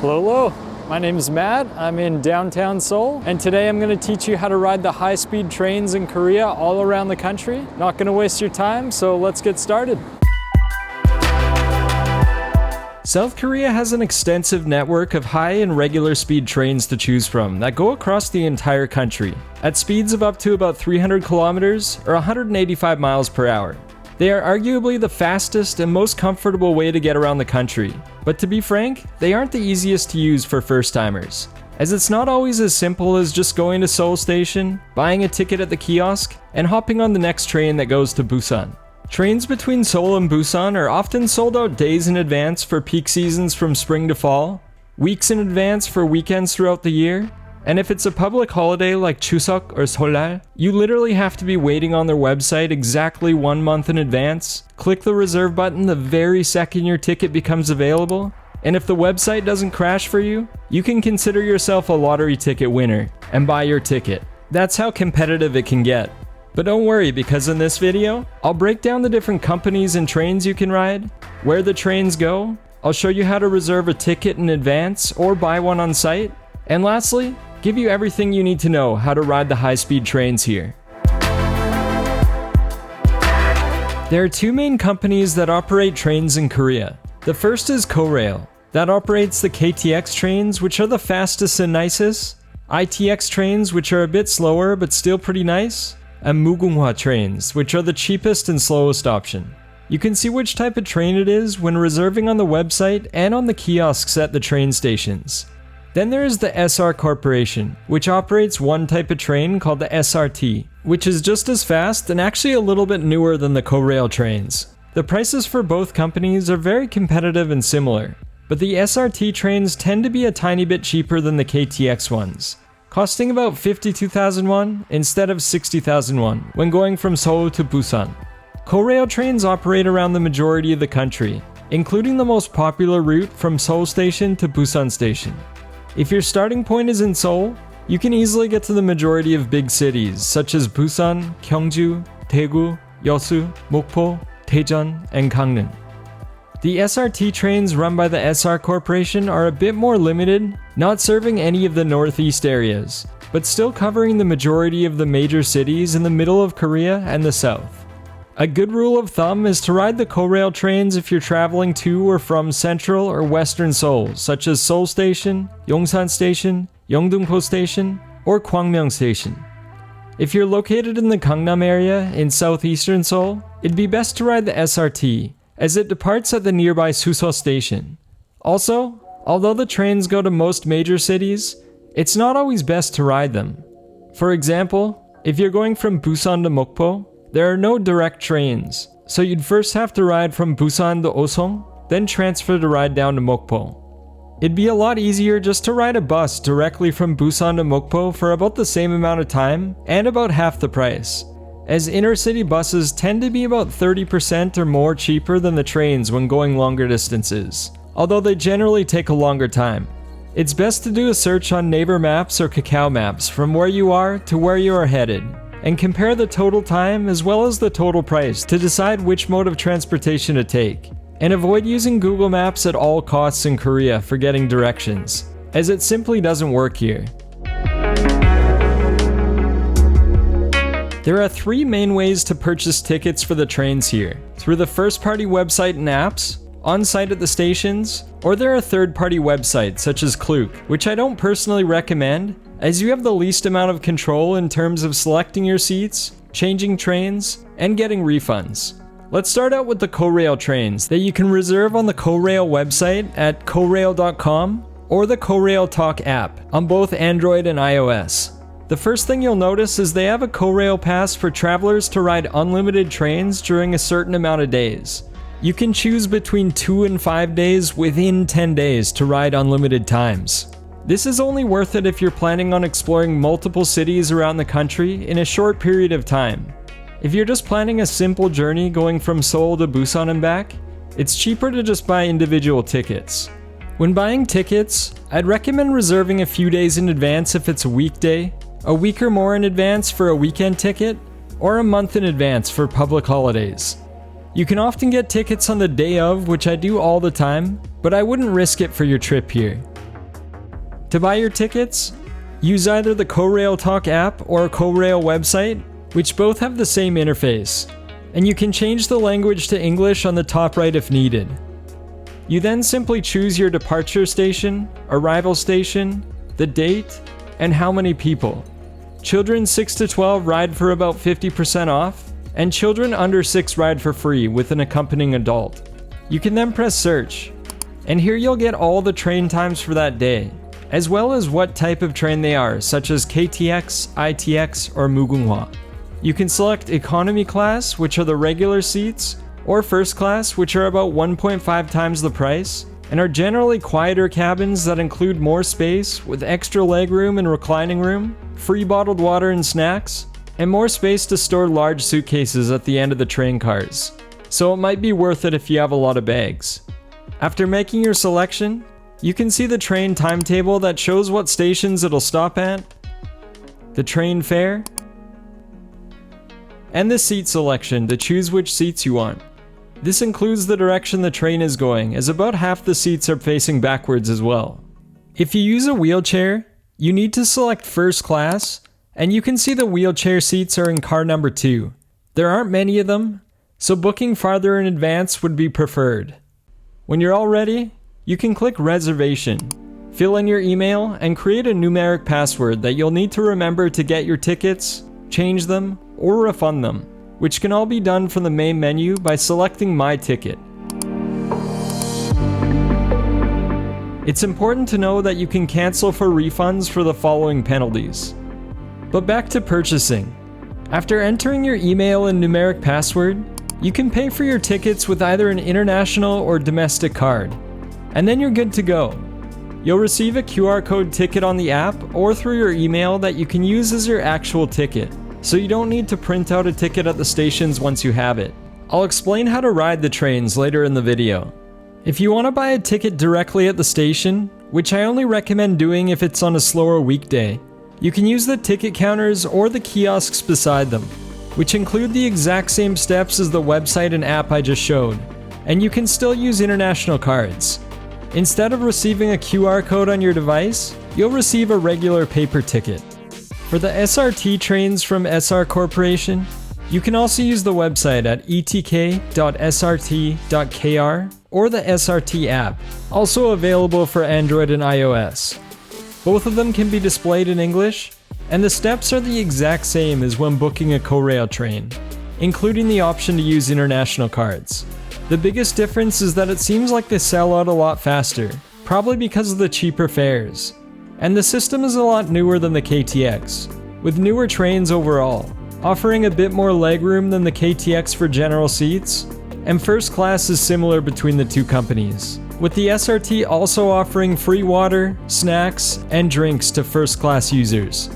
Hello, hello. My name is Matt. I'm in downtown Seoul, and today I'm going to teach you how to ride the high-speed trains in Korea all around the country. Not going to waste your time, so let's get started. South Korea has an extensive network of high and regular speed trains to choose from that go across the entire country at speeds of up to about 300 kilometers or 185 miles per hour. They are arguably the fastest and most comfortable way to get around the country, but to be frank, they aren't the easiest to use for first-timers, as it's not always as simple as just going to Seoul Station, buying a ticket at the kiosk, and hopping on the next train that goes to Busan. Trains between Seoul and Busan are often sold out days in advance for peak seasons from spring to fall, weeks in advance for weekends throughout the year, and if it's a public holiday like Chuseok or Seollal, you literally have to be waiting on their website exactly 1 month in advance, click the reserve button the very second your ticket becomes available, and if the website doesn't crash for you, you can consider yourself a lottery ticket winner and buy your ticket. That's how competitive it can get. But don't worry, because in this video, I'll break down the different companies and trains you can ride, where the trains go, I'll show you how to reserve a ticket in advance or buy one on site, and lastly, give you everything you need to know how to ride the high-speed trains here. There are two main companies that operate trains in Korea. The first is Korail, that operates the KTX trains, which are the fastest and nicest, ITX trains, which are a bit slower but still pretty nice, and Mugunghwa trains, which are the cheapest and slowest option. You can see which type of train it is when reserving on the website and on the kiosks at the train stations. Then there is the SR Corporation, which operates one type of train called the SRT, which is just as fast and actually a little bit newer than the Korail trains. The prices for both companies are very competitive and similar, but the SRT trains tend to be a tiny bit cheaper than the KTX ones, costing about 52,000 won instead of 60,000 won when going from Seoul to Busan. Korail trains operate around the majority of the country, including the most popular route from Seoul Station to Busan Station. If your starting point is in Seoul, you can easily get to the majority of big cities such as Busan, Gyeongju, Daegu, Yeosu, Mokpo, Daejeon, and Gangneung. The SRT trains run by the SR Corporation are a bit more limited, not serving any of the northeast areas, but still covering the majority of the major cities in the middle of Korea and the south. A good rule of thumb is to ride the Korail trains if you're traveling to or from central or western Seoul, such as Seoul Station, Yongsan Station, Yeongdeungpo Station, or Gwangmyeong Station. If you're located in the Gangnam area in southeastern Seoul, it'd be best to ride the SRT, as it departs at the nearby Suso Station. Also, although the trains go to most major cities, it's not always best to ride them. For example, if you're going from Busan to Mokpo, there are no direct trains, so you'd first have to ride from Busan to Osong, then transfer to ride down to Mokpo. It'd be a lot easier just to ride a bus directly from Busan to Mokpo for about the same amount of time and about half the price, as inner-city buses tend to be about 30% or more cheaper than the trains when going longer distances, although they generally take a longer time. It's best to do a search on Naver Maps or Kakao Maps from where you are to where you are headed, and compare the total time as well as the total price to decide which mode of transportation to take, and avoid using Google Maps at all costs in Korea for getting directions, as it simply doesn't work here. There are three main ways to purchase tickets for the trains here: through the first-party website and apps, on-site at the stations, or there are third-party websites such as Klook, which I don't personally recommend, as you have the least amount of control in terms of selecting your seats, changing trains, and getting refunds. Let's start out with the Korail trains that you can reserve on the Korail website at korail.com or the Korail Talk App on both Android and iOS. The first thing you'll notice is they have a Korail pass for travelers to ride unlimited trains during a certain amount of days. You can choose between 2 and 5 days within 10 days to ride unlimited times. This is only worth it if you're planning on exploring multiple cities around the country in a short period of time. If you're just planning a simple journey going from Seoul to Busan and back, it's cheaper to just buy individual tickets. When buying tickets, I'd recommend reserving a few days in advance if it's a weekday, a week or more in advance for a weekend ticket, or a month in advance for public holidays. You can often get tickets on the day of, which I do all the time, but I wouldn't risk it for your trip here. To buy your tickets, use either the Korail Talk App or Korail website, which both have the same interface, and you can change the language to English on the top right if needed. You then simply choose your departure station, arrival station, the date, and how many people. Children 6 to 12 ride for about 50% off, and children under 6 ride for free with an accompanying adult. You can then press search, and here you'll get all the train times for that day, as well as what type of train they are, such as KTX, ITX, or Mugunghwa. You can select economy class, which are the regular seats, or first class, which are about 1.5 times the price, and are generally quieter cabins that include more space with extra legroom and reclining room, free bottled water and snacks, and more space to store large suitcases at the end of the train cars. So it might be worth it if you have a lot of bags. After making your selection, you can see the train timetable that shows what stations it'll stop at, the train fare, and the seat selection to choose which seats you want. This includes the direction the train is going, as about half the seats are facing backwards as well. If you use a wheelchair, you need to select first class, and you can see the wheelchair seats are in car number 2. There aren't many of them, so booking farther in advance would be preferred. When you're all ready, you can click reservation, fill in your email, and create a numeric password that you'll need to remember to get your tickets, change them, or refund them, which can all be done from the main menu by selecting My Ticket. It's important to know that you can cancel for refunds for the following penalties. But back to purchasing. After entering your email and numeric password, you can pay for your tickets with either an international or domestic card, and then you're good to go. You'll receive a QR code ticket on the app or through your email that you can use as your actual ticket, so you don't need to print out a ticket at the stations once you have it. I'll explain how to ride the trains later in the video. If you want to buy a ticket directly at the station, which I only recommend doing if it's on a slower weekday, you can use the ticket counters or the kiosks beside them, which include the exact same steps as the website and app I just showed, and you can still use international cards. Instead of receiving a QR code on your device, you'll receive a regular paper ticket. For the SRT trains from SR Corporation, you can also use the website at etk.srt.kr or the SRT app, also available for Android and iOS. Both of them can be displayed in English, and the steps are the exact same as when booking a Korail train, including the option to use international cards. The biggest difference is that it seems like they sell out a lot faster, probably because of the cheaper fares. And the system is a lot newer than the KTX, with newer trains overall, offering a bit more legroom than the KTX for general seats, and first class is similar between the two companies, with the SRT also offering free water, snacks, and drinks to first class users.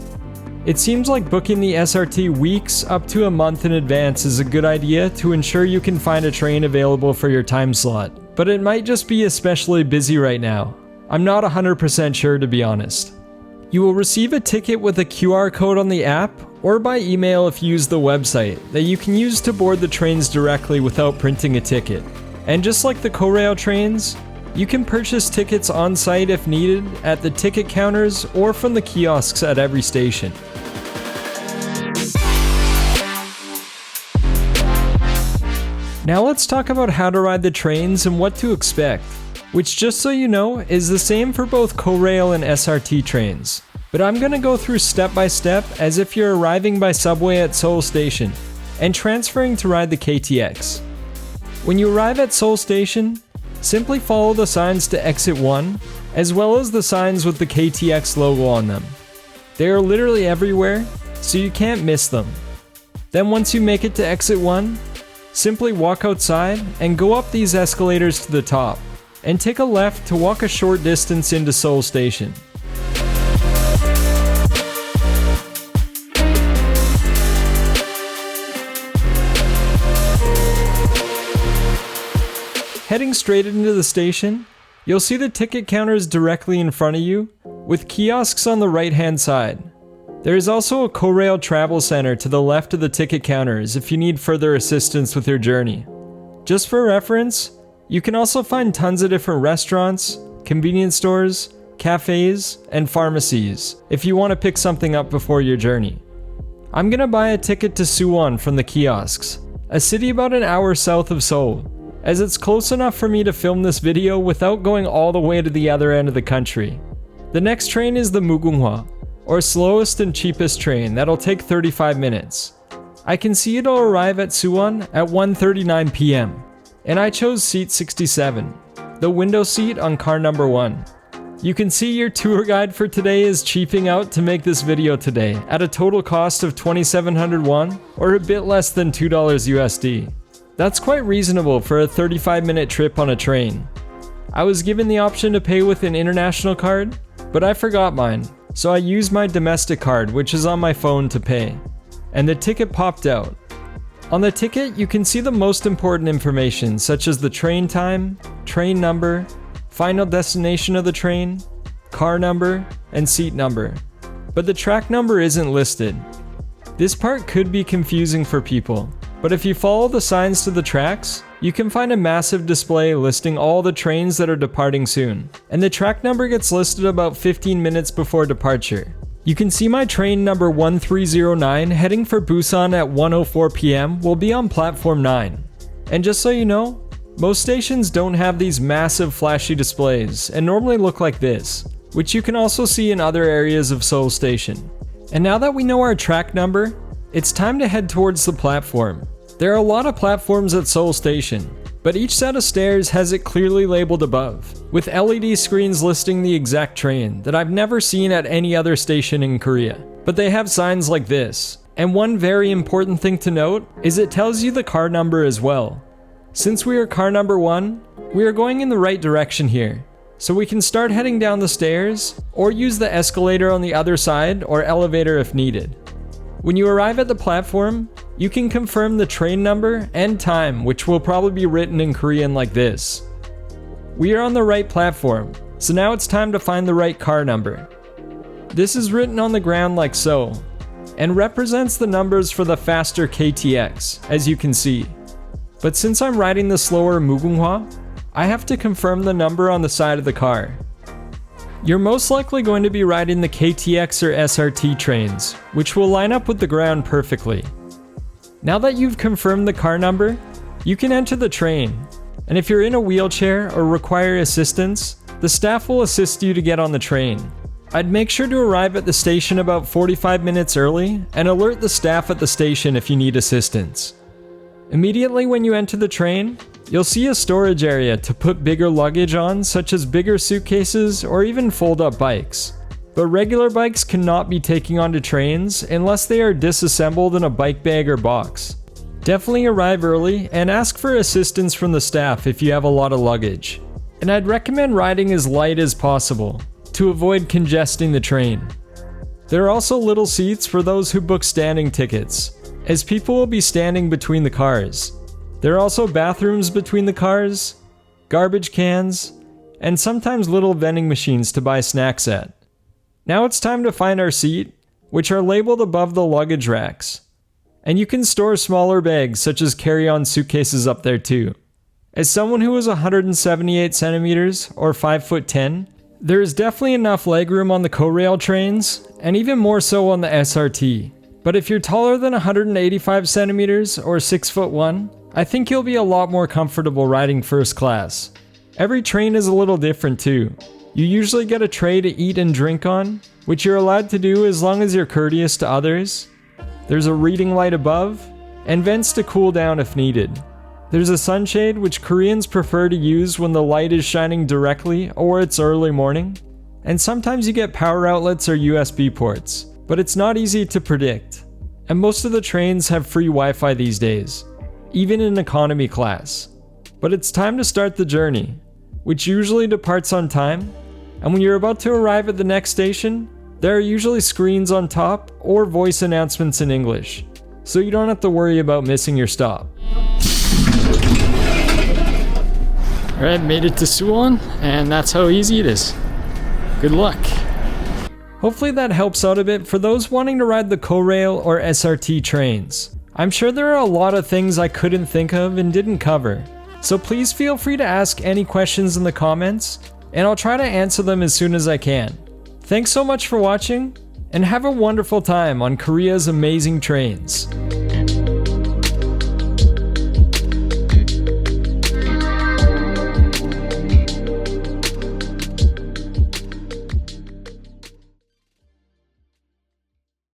It seems like booking the SRT weeks up to a month in advance is a good idea to ensure you can find a train available for your time slot, but it might just be especially busy right now. I'm not 100% sure, to be honest. You will receive a ticket with a QR code on the app or by email if you use the website that you can use to board the trains directly without printing a ticket. And just like the Korail trains, you can purchase tickets on site if needed at the ticket counters or from the kiosks at every station. Now let's talk about how to ride the trains and what to expect, which, just so you know, is the same for both Korail and SRT trains. But I'm gonna go through step by step as if you're arriving by subway at Seoul Station and transferring to ride the KTX. When you arrive at Seoul Station, simply follow the signs to exit 1, as well as the signs with the KTX logo on them. They are literally everywhere, so you can't miss them. Then once you make it to exit 1, simply walk outside and go up these escalators to the top, and take a left to walk a short distance into Seoul Station. Heading straight into the station, you'll see the ticket counters directly in front of you, with kiosks on the right-hand side. There is also a Korail Travel Center to the left of the ticket counters if you need further assistance with your journey. Just for reference, you can also find tons of different restaurants, convenience stores, cafes, and pharmacies if you want to pick something up before your journey. I'm gonna buy a ticket to Suwon from the kiosks, a city about an hour south of Seoul, as it's close enough for me to film this video without going all the way to the other end of the country. The next train is the Mugunghwa, or slowest and cheapest train that'll take 35 minutes. I can see it'll arrive at Suwon at 1:39 p.m. and I chose seat 67, the window seat on car number 1. You can see your tour guide for today is cheaping out to make this video today at a total cost of 2,700 won, or a bit less than $2 USD. That's quite reasonable for a 35-minute trip on a train. I was given the option to pay with an international card, but I forgot mine, so I used my domestic card, which is on my phone, to pay. And the ticket popped out. On the ticket, you can see the most important information, such as the train time, train number, final destination of the train, car number, and seat number. But the track number isn't listed. This part could be confusing for people, but if you follow the signs to the tracks, you can find a massive display listing all the trains that are departing soon, and the track number gets listed about 15 minutes before departure. You can see my train number 1309 heading for Busan at 1:04 p.m. will be on platform 9. And just so you know, most stations don't have these massive flashy displays and normally look like this, which you can also see in other areas of Seoul Station. And now that we know our track number, it's time to head towards the platform. There are a lot of platforms at Seoul Station, but each set of stairs has it clearly labeled above, with LED screens listing the exact train that I've never seen at any other station in Korea. But they have signs like this, and one very important thing to note is it tells you the car number as well. Since we are car number 1, we are going in the right direction here, so we can start heading down the stairs, or use the escalator on the other side or elevator if needed. When you arrive at the platform, you can confirm the train number and time, which will probably be written in Korean like this. We are on the right platform, so now it's time to find the right car number. This is written on the ground like so, and represents the numbers for the faster KTX, as you can see. But since I'm riding the slower Mugunghwa, I have to confirm the number on the side of the car. You're most likely going to be riding the KTX or SRT trains, which will line up with the ground perfectly. Now that you've confirmed the car number, you can enter the train, and if you're in a wheelchair or require assistance, the staff will assist you to get on the train. I'd make sure to arrive at the station about 45 minutes early and alert the staff at the station if you need assistance. Immediately when you enter the train, you'll see a storage area to put bigger luggage on, such as bigger suitcases or even fold-up bikes. But regular bikes cannot be taken onto trains unless they are disassembled in a bike bag or box. Definitely arrive early and ask for assistance from the staff if you have a lot of luggage. And I'd recommend riding as light as possible to avoid congesting the train. There are also little seats for those who book standing tickets, as people will be standing between the cars. There are also bathrooms between the cars, garbage cans, and sometimes little vending machines to buy snacks at. Now it's time to find our seat, which are labeled above the luggage racks. And you can store smaller bags such as carry-on suitcases up there too. As someone who is 178 centimeters or 5'10", there is definitely enough legroom on the Korail trains, and even more so on the SRT. But if you're taller than 185 centimeters or 6'1", I think you'll be a lot more comfortable riding first class. Every train is a little different too. You usually get a tray to eat and drink on, which you're allowed to do as long as you're courteous to others. There's a reading light above, and vents to cool down if needed. There's a sunshade which Koreans prefer to use when the light is shining directly or it's early morning. And sometimes you get power outlets or USB ports, but it's not easy to predict. And most of the trains have free Wi-Fi these days, even in economy class. But it's time to start the journey, which usually departs on time, and when you're about to arrive at the next station, there are usually screens on top or voice announcements in English, so you don't have to worry about missing your stop. Alright, made it to Suwon, and that's how easy it is. Good luck. Hopefully that helps out a bit for those wanting to ride the Korail or SRT trains. I'm sure there are a lot of things I couldn't think of and didn't cover, so please feel free to ask any questions in the comments, and I'll try to answer them as soon as I can. Thanks so much for watching, and have a wonderful time on Korea's amazing trains.